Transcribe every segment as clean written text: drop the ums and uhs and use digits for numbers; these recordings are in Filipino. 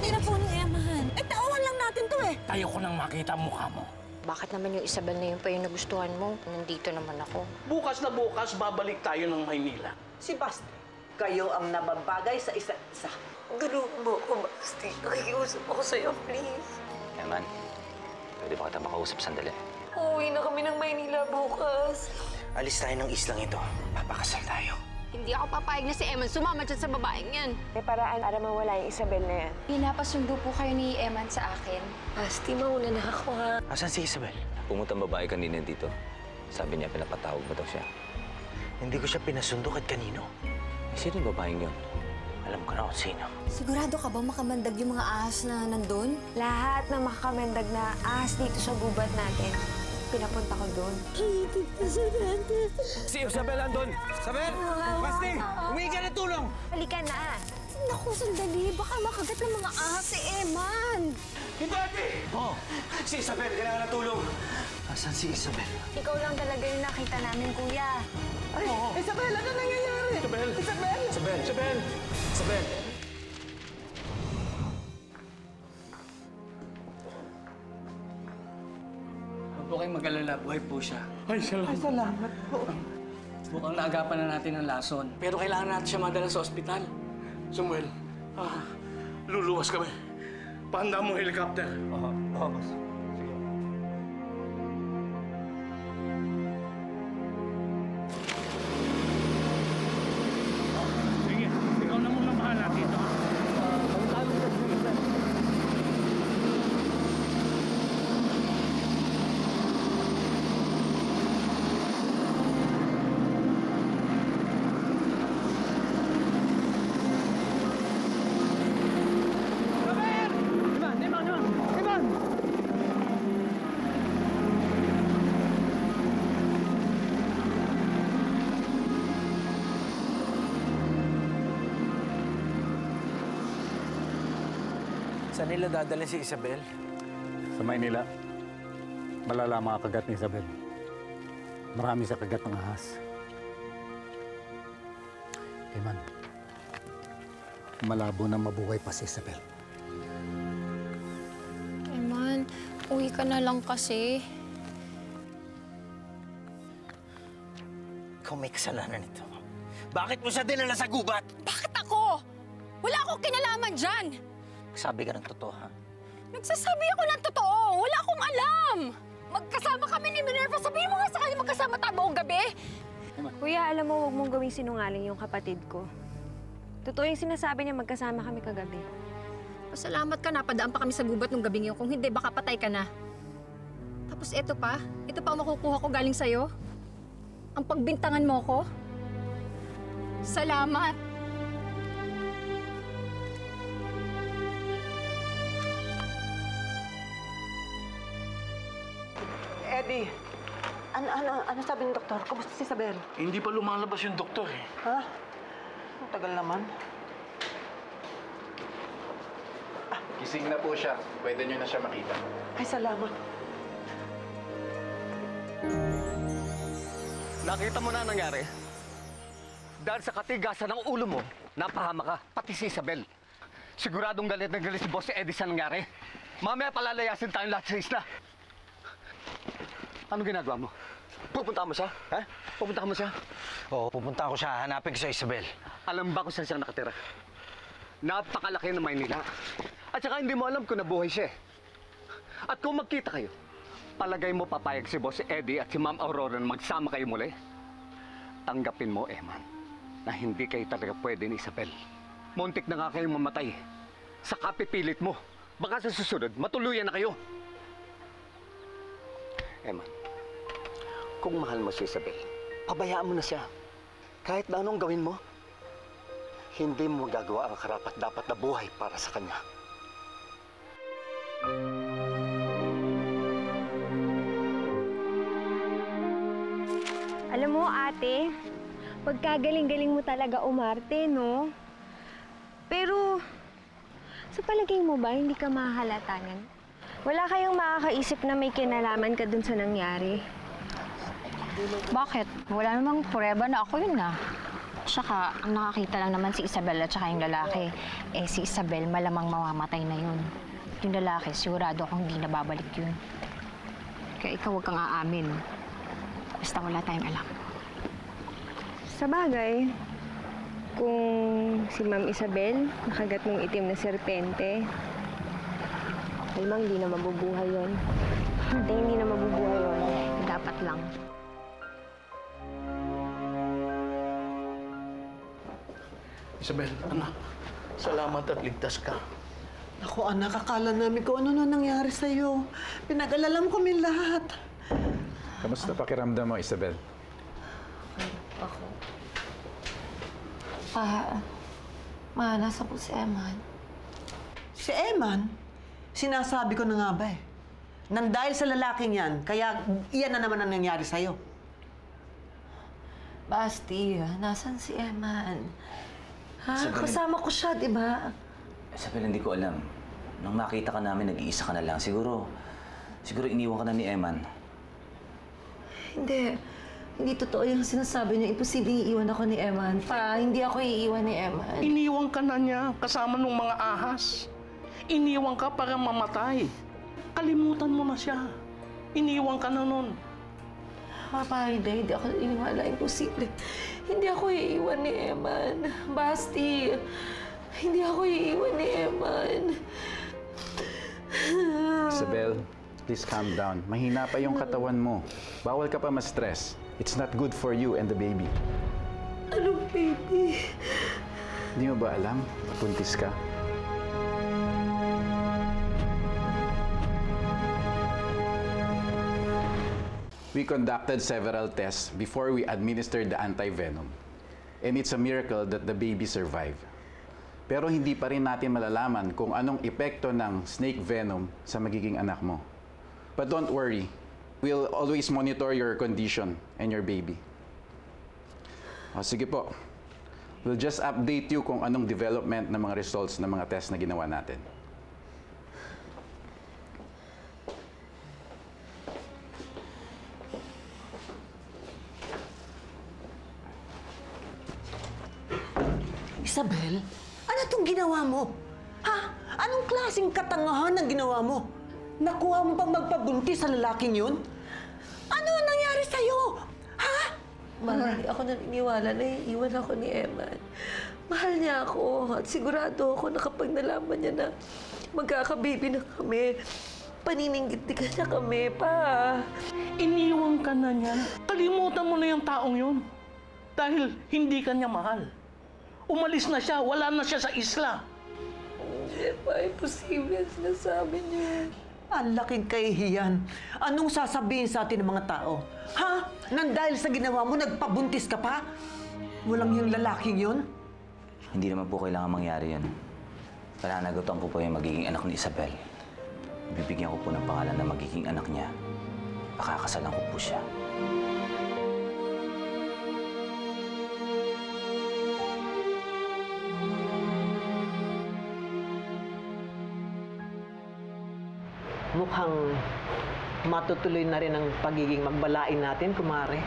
tira po ni Eman. Tauhan lang natin to eh. Tayo ko nang makita ang mukha mo. Bakit naman yung Isabel na yun pa yung nagustuhan mo? Nandito naman ako. Bukas na bukas, babalik tayo ng Maynila. Si Basti, kayo ang nababagay sa isa't isa. Tulungan mo ako, Basti. Nakikiusap ako sa'yo, please. Eman, pwede ba kita makausap sandali? Uuwi na kami ng Maynila bukas. Alis tayo ng islang ito. Papakasal tayo. Hindi ako papayag na si Eman sumama dyan sa babaeng yan. May paraan para mawala yung Isabel na yan. Pinapasundo po kayo ni Eman sa akin. Basti, mauna na ako, ha? Asan si Isabel? Pumunta ang babae kanina dito. Sabi niya pinapatawag mo daw siya. Hindi ko siya pinasundo kahit kanino. Sino yung babaeng yun? Alam ko na kung sino. Sigurado ka ba makamandag yung mga ahas na nandun? Lahat ng makakamandag na ahas dito sa gubat natin, pinapunta ko doon. Si Isabel andun! Isabel! Basti! Humingi ka ng tulong! Halika na! Naku, sandali. Baka makagat ng mga ahas si Eman. Hindi! Oh, si Isabel, kailangan ng tulong. Asan si Isabel? Ikaw lang talaga yung nakita namin, kuya. Isabel, ano nangyayari? Isabel! Isabel! Isabel! Isabel! Isabel! Huwag po kayong mag-alala, buhay po siya. Ay, salamat. Ay, salamat po. Mukhang naagapan na natin ang lason. Pero kailangan natin siya madala sa ospital. Samuel, luluwas kami. Pahanda mo helicopter. Oo, boss. Sige. Sige, ikaw na muna bahala dito. Saan nila dadalhin si Isabel? Sa Maynila, malala mga kagat ni Isabel. Marami sa kagat ng ahas. Eman, malabo na mabuhay pa si Isabel. Eman, uwi ka na lang kasi. Ikaw may kasalanan nito. Bakit mo siya dinala sa gubat? Bakit ako? Wala akong kinalaman dyan! Sabi ka ng totoo, ha? Nagsasabi ako ng totoo! Wala akong alam! Magkasama kami ni Minerva. Sabihin mo nga sa kanya magkasama tayo buong gabi. Kuya, alam mo, huwag mong gawing sinungaling yung kapatid ko. Totoo yung sinasabi niya magkasama kami kagabi. Pasalamat ka, napadaan pa kami sa gubat nung gabing yun. Kung hindi, baka patay ka na. Tapos ito pa ang makukuha ko galing sa'yo. Ang pagbintangan mo ko. Salamat! Eddie, ano sabi ng doktor? Kumusta si Isabel? Hindi pa lumalabas yung doktor eh. Ha? Ang tagal naman. Gising na po siya. Pwede niyo na siya makita. Ay, salamat. Nakita mo na ang nangyari? Dahil sa katigasan ng ulo mo, napahama ka, pati si Isabel. Siguradong galit na galit si Boss Eddie sa nangyari. Mamaya palalayasin tayong lahat sa isla. Anong ginagawa mo? Pupunta mo siya? Ha? Pupunta mo siya? Oo, pupunta ako siya. Hanapin ko sa Isabel. Alam ba kung saan siya nakatira? Napakalaki ng Maynila. At saka hindi mo alam kung nabuhay siya. At kung magkita kayo, palagay mo papayag si Boss Eddie at si Ma'am Aurora na magsama kayo muli? Tanggapin mo, Eman, na hindi kayo talaga pwede ni Isabel. Muntik na nga kayong mamatay. Sa kapipilit mo. Baka sa susunod, matuluyan na kayo. Eman, kung mahal mo si Isabel, pabayaan mo na siya. Kahit na anong gawin mo, hindi mo magagawa ang karapat-dapat na buhay para sa kanya. Alam mo, ate, pagkagaling-galing mo talaga umarte, no? Pero, sa palagay mo ba, hindi ka mahalatanan? Wala kayong makakaisip na may kinalaman ka dun sa nangyari? Bakit? Wala namang prueba na ako yun, ah. Tsaka, ang nakakita lang naman si Isabel at tsaka yung lalaki. Eh, si Isabel malamang mamamatay na yun. Yung lalaki, sigurado akong hindi na babalik yun. Kaya ikaw huwag kang aamin. Basta wala tayong alam. Sa bagay, kung si Ma'am Isabel nakagat ng itim na serpente, alamang hindi na mabubuhay yun. Hindi na mabubuhay yun. Dapat lang. Isabel, anak, salamat at ligtas ka. Ako, anak, akala namin kung ano na nangyari sa'yo. Pinag-alalam kami lahat. Kamusta pakiramdam mo, Isabel? Nasa po si Eman. Si Eman, sinasabi ko na nga ba eh. Nang dahil sa lalaking yan, kaya iyan na naman ang nangyari sa'yo. Basti, nasan si Eman? Ha? Isabel. Kasama ko siya, di ba? Isabel, hindi ko alam. Nung nakita ka namin, nag-iisa ka na lang. Siguro iniwan ka na ni Eman. Hindi totoo yung sinasabi niya. Imposibleng iiwan ako ni Eman. Hindi ako iiwan ni Eman. Iniwan ka na niya kasama ng mga ahas. Iniwan ka para mamatay. Kalimutan mo na siya. Iniwan ka na nun. Papa, hindi ako iniwala. Imposible. Hindi ako iiwan ni Eman. Basti, hindi ako iiwan ni Eman. Isabel, please calm down. Mahina pa yung katawan mo. Bawal ka pa ma-stress. It's not good for you and the baby. Anong baby? Hindi mo ba alam? Buntis ka. We conducted several tests before we administered the anti-venom. And it's a miracle that the baby survived. Pero hindi pa rin natin malalaman kung anong epekto ng snake venom sa magiging anak mo. But don't worry. We'll always monitor your condition and your baby. O, sige po. We'll just update you kung anong development ng mga results ng mga test na ginawa natin. Isabel, ano itong ginawa mo? Ha? Anong klaseng katangahan ang ginawa mo? Nakuha mo bang magpabuntis sa lalaking yun? Ano ang nangyari sa'yo? Ha? Mahal, ako naniniwala na iiwan ako ni Eman. Mahal niya ako at sigurado ako na kapag nalaman niya na magkakababy na kami, panininggit-digan niya kami pa. Iniwan ka na niya. Kalimutan mo na yung taong yun. Dahil hindi ka niya mahal. Umalis na siya, wala na siya sa isla. Hindi pa, imposible ang sinasabi niya. Ang laking kahihiyan. Anong sasabihin sa atin ng mga tao? Ha? Nang dahil sa ginawa mo, nagpabuntis ka pa? Walang yung lalaking yun? Hindi naman po kailangan mangyari yan. Pananagutan ko po yung magiging anak ni Isabel. Bibigyan ko po ng pangalan na magiging anak niya. Pakakasalan ko po siya. Mukhang matutuloy na rin ang pagiging magbalain natin, kumare.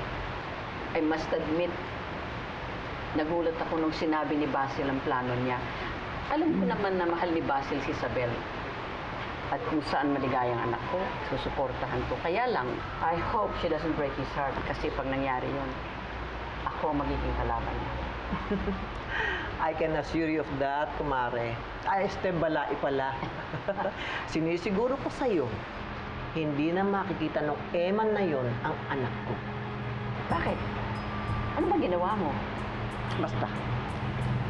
I must admit, nagulat ako nung sinabi ni Basil ang plano niya. Alam ko naman na mahal ni Basil si Isabel. At kung saan maligayang anak ko, susuportahan ko. Kaya lang, I hope she doesn't break his heart kasi pag nangyari yun, ako magiging kalaban niya. I can assure you of that, kumare. Ay, balai pala. Sinisiguro ko sa'yo, hindi na makikita ng Eman na yon ang anak ko. Bakit? Ano ba ginawa mo? Basta,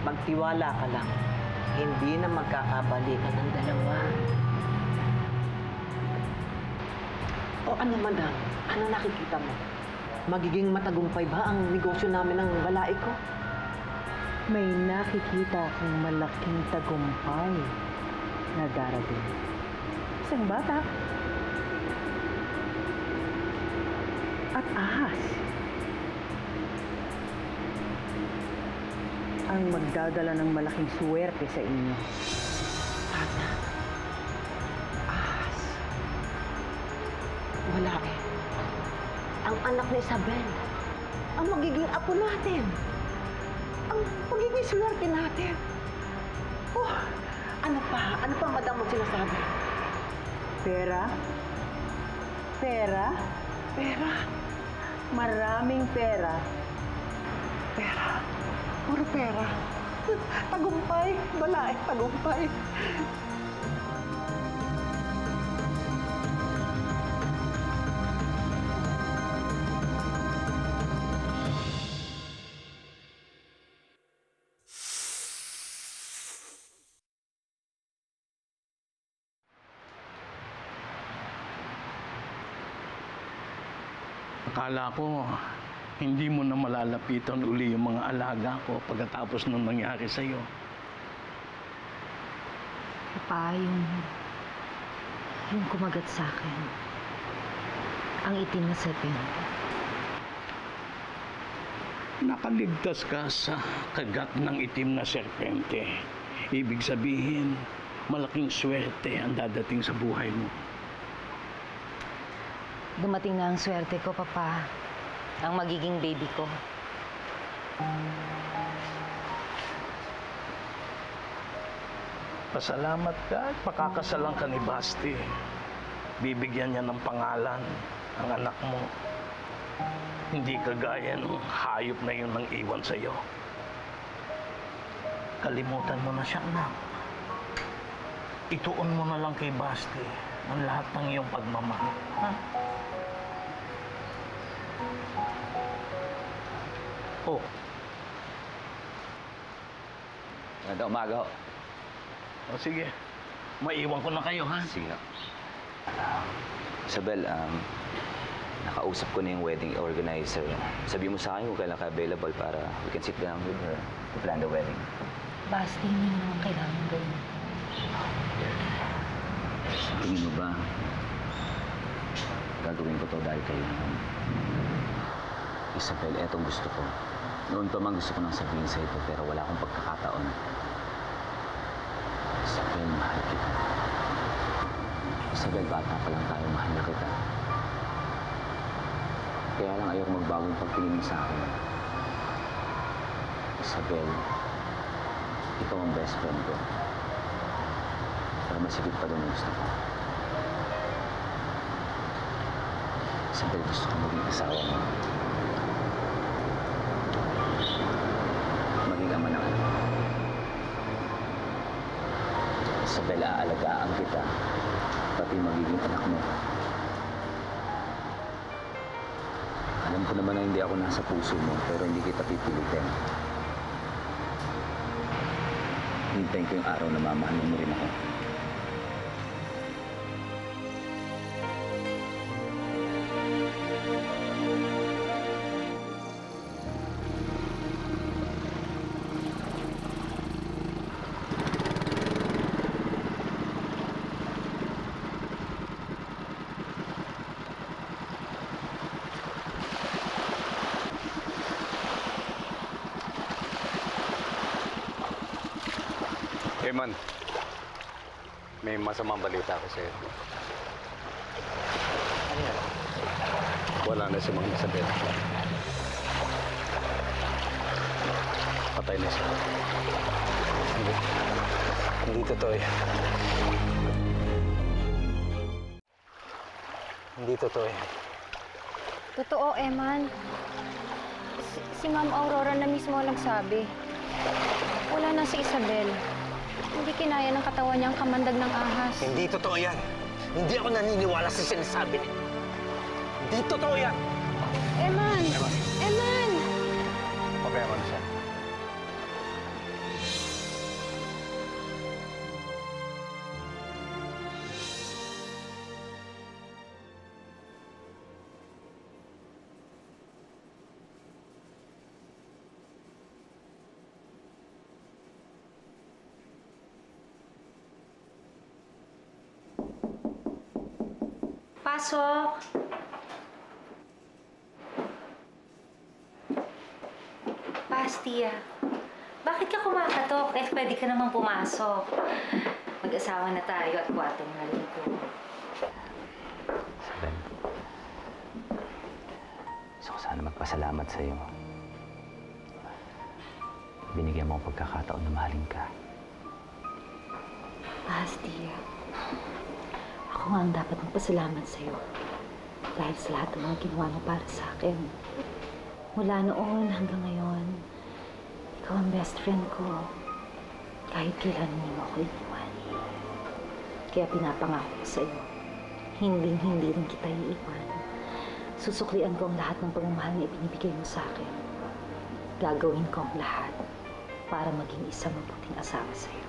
magtiwala ka lang. Hindi na magkakabalikan ng dalawa. O ano, madam? Ano nakikita mo? Magiging matagumpay ba ang negosyo namin ng balai ko? May nakikita akong malaking tagumpay na darating. Isang bata at ahas ang magdadala ng malaking suwerte sa inyo. Bata. Ahas. Wala eh. Ang anak ni Isabel. Ang magiging apo natin. ang pagiging swerte natin. Oh, ano pa? Ano pa, madam, mo sinasabi? Pera? Pera? Pera. Maraming pera. Pera. Puro pera. Tagumpay. Balae, tagumpay. Akala ko, hindi mo na malalapitan uli yung mga alaga ko pagkatapos nung nangyari sa'yo. Papa, yung kumagat sa akin, ang itim na serpente. Nakaligtas ka sa kagat ng itim na serpente. Ibig sabihin, malaking swerte ang dadating sa buhay mo. Dumating na ang swerte ko, Papa. Ang magiging baby ko. Pasalamat ka at pakakasalan ka ni Basti. Bibigyan niya ng pangalan ang anak mo. Hindi kagaya ng hayop na yun ang iwan sa'yo. Kalimutan mo na siya, anak. Ituon mo na lang kay Basti ang lahat ng iyong pagmamahal. Ha? Oh. Magandang umaga ho. O sige, maiwan ko na kayo, ha? Sige. Isabel, nakausap ko na yung wedding organizer. Sabi mo sa akin kung kailan ka available para we can sit down with her to plan the wedding. Basti, hindi naman kailangan gawin. Tingin mo ba, gagawin ko to dahil kailangan? Isabel, etong gusto ko. Noon pa man gusto ko nang sabihin sa ito pero wala akong pagkakataon. Isabel, mahal kita. Isabel, bata pa lang tayo, mahal na kita. Kaya lang ayoko magbagong pagtingin mo sa akin. Isabel, ikaw ang best friend ko. Pero masigit pa doon ang gusto ko. Isabel, gusto ko maging asawa mo. Maging ama ng anak. Isabel, aalagaan kita. Pati magiging anak mo. Alam ko naman na hindi ako nasa puso mo, pero hindi kita pipilitin. Hintayin ko yung araw na mamahalin mo rin ako. Eman, may masamang balita ako sa'yo. Wala na si Mang Isabel. Patay na siya. Hindi totoo yan. Hindi totoo yan. Totoo, Eman. Si Ma'am Aurora na mismo ang nagsabi. Wala na si Isabel. Hindi kinaya ng katawan niya ang kamandag ng ahas. Hindi totoo yan. Hindi ako naniniwala sa sinasabi niya. Hindi totoo yan. Eman! Eman! Pabayaman siya. Pasok! Bastia, bakit ka kumakatok? Pwede ka namang pumasok. Mag-asawa na tayo at kwartong naligo. Isabel, gusto ko sana magpasalamat sa'yo. binigyan mo ang pagkakataon na mahalin ka. Basti, ako nga ang dapat magpasalamat sa'yo. Dahil sa lahat ng mga ginawa mo para sa akin. Mula noon hanggang ngayon, ikaw ang best friend ko. Kahit kailan hindi mo ako iiwan. Kaya pinapangako ko sa'yo, hindi rin kita iiwan. Susuklian ko ang lahat ng pagmamahal na ibinibigay mo sa akin. Gagawin ko ang lahat para maging isang mabuting asawa sa'yo.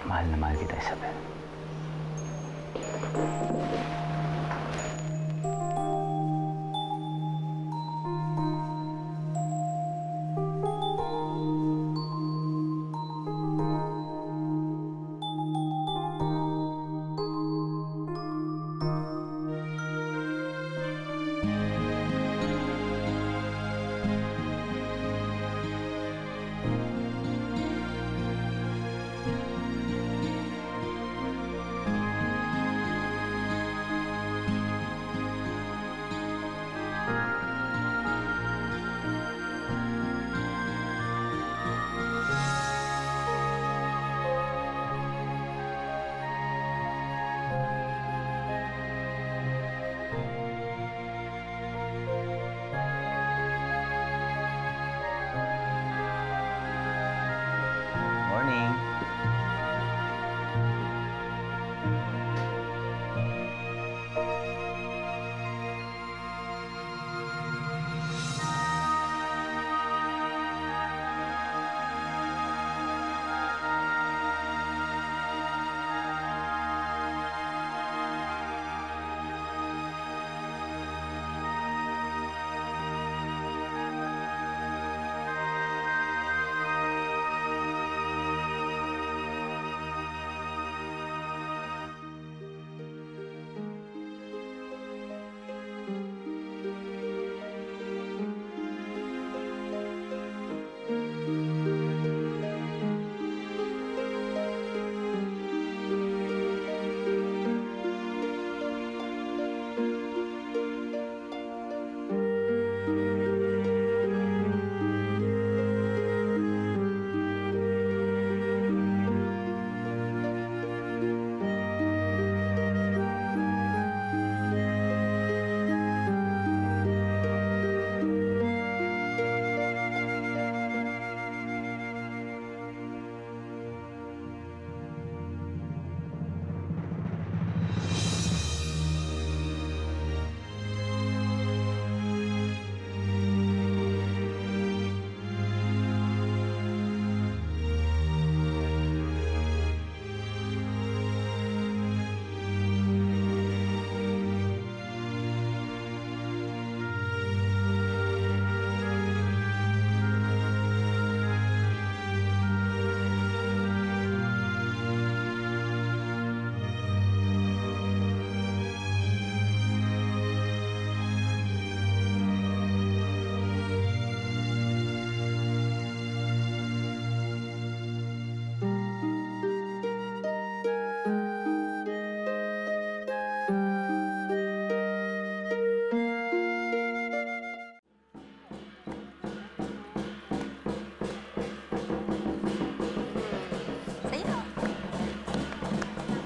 Mahal na mahal kita, Isabel. Morning.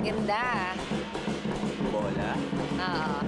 Ganda. Bola? Oo.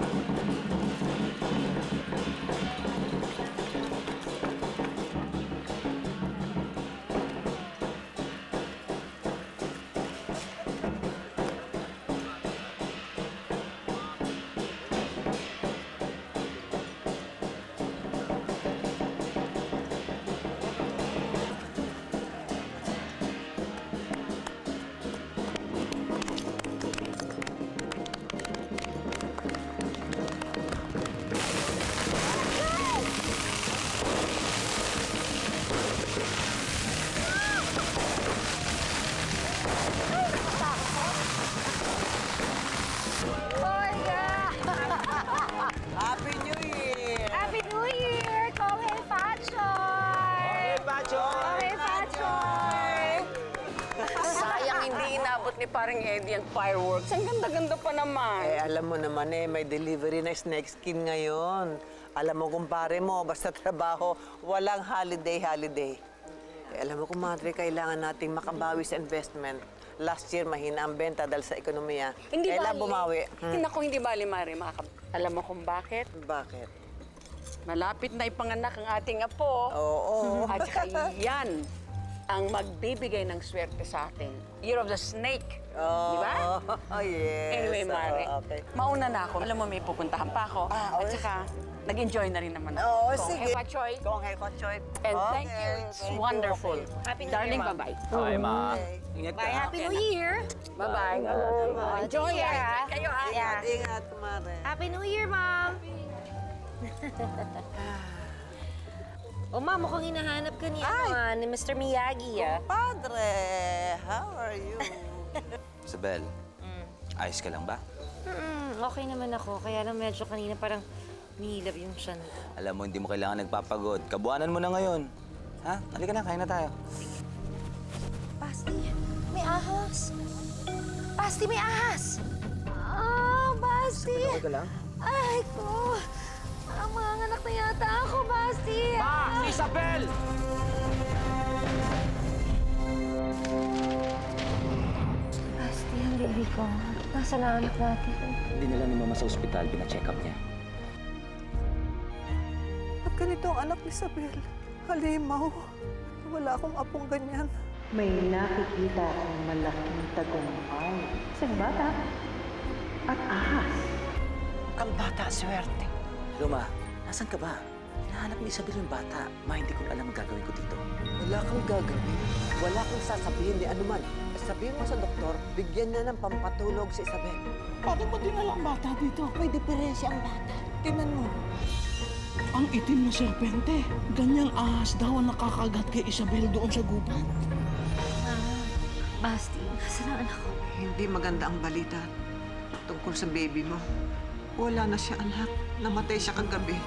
Happy New Year! Happy New Year! Konghe Pachoy! Konghe Pachoy! Sayang hindi inabot ni parang Eddie ang fireworks. Ang ganda-ganda pa naman. Alam mo naman may delivery na snake skin ngayon. Alam mo, kumpare mo, basta trabaho, walang holiday. Alam mo, kumadre, kailangan nating makabawi sa investment. Last year, mahina ang benta dahil sa ekonomiya. Hindi Kailangan bali. bumawi. Naku, hindi bali, Mare. Alam mo kung bakit? Bakit? Malapit na ipanganak ang ating apo. Oo. At saka yan ang magbibigay ng swerte sa atin. Year of the Snake. Oh, Di ba? Oh, yes. Anyway, Mare, Okay. mauna na ako. Alam mo, may pupuntahan pa ako. At saka, nag-enjoy na rin naman ako. Oo, Kung sige. Hepa Choy. Kung Hepa Choy. And thank you. It's wonderful. Happy New Darling, Year, Ma'am. bye-bye. Bye, Ma. Okay. Ingat ka. Bye, Happy New Year! Bye-bye. Enjoy, Take care, ha? Kayo, ha? Ingat, kumare. Happy New Year, Ma'am! O, Ma'am, mukhang hinahanap ka ni Mr. Miyagi, ah. Padre, how are you? Isabel, ayos ka lang ba? Okay naman ako. Kaya lang medyo kanina parang nihilab yung tiyan. Alam mo, hindi mo kailangan nagpapagod. Kabuanan mo na ngayon. Ha? Halika na, kain na tayo. Basti, may ahas. Basti, may ahas! Ah, Basti! Okay ka lang? Ay, ko! Mga anak na yata ako, Basti! Ma! Si Isabel! Basti, ang baby ko. Nasaan na anak natin? Dinala ni Mama sa ospital, pina-check up niya. Ba't ganito ang anak ni Isabel? Halimaw. Wala akong apong ganyan. May nakikita akong malaking tagumpay. Isang bata at ahas. Ang bata, swerte. Hello, Ma. Nasaan ka ba? Hinahanap ni Isabel yung bata. Ma, hindi ko alam ang gagawin ko dito. Wala kang gagawin. Wala kang sasabihin ni anuman. Sabihin mo sa doktor, bigyan niya ng pampatulog si Isabel. Paano ba dinala ang bata dito? May diferensya ang bata. Tingnan mo. Ang itim na serpente. Ganyang ahas daw ang nakakagat kay Isabel doon sa gubat. Basti, nasaan ang anak ko? Hindi maganda ang balita tungkol sa baby mo. Wala na siya, anak. Namatay siya kagabi.